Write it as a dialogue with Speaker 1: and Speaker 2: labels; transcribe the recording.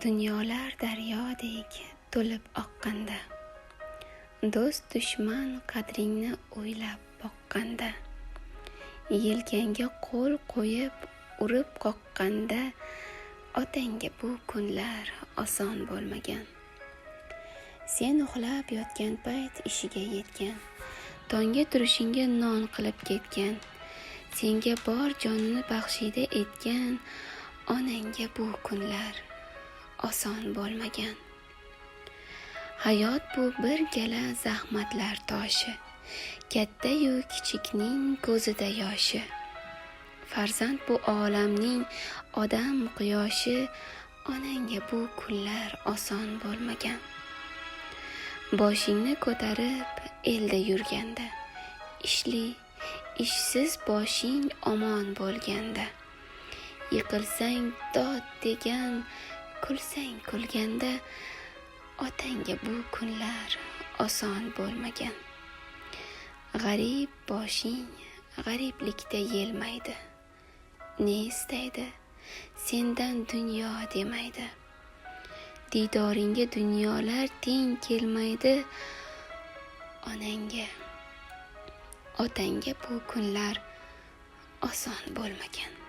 Speaker 1: Dunyolar daryodek to'lib oqqanda, do'st dushman qadringni o'ylab boqqanda, yelkangga qo'l qo'yib urib qoqqanda, otangga bu kunlar oson bo'lmagan. Sen uxlab yotgan payt ishiga yetgan, tongga turishingga non qilib ketgan, senga bor jonini baxshida etgan, onangga bu kunlar oson bo'lmagan. Hayot bu bir gala zahmatlar toshi, katta-yu kichikning ko'zida yoshi. Farzand bu olamning odam quyoshi, onangga bu kunlar oson bo'lmagan. Boshingni ko'tarib elda yurganda, ishli, ishsiz boshing omon bo'lganda, yiqilsang dod degan, kulsang kulganda, otangga bu kunlar oson bo'lmagan. G'arib boshing g'ariblikda yelmaydi, ne istaydi sendan dunyo demaydi. Diydoringga dunyolar teng kelmaydi, otangga bu kunlar oson bo'lmagan.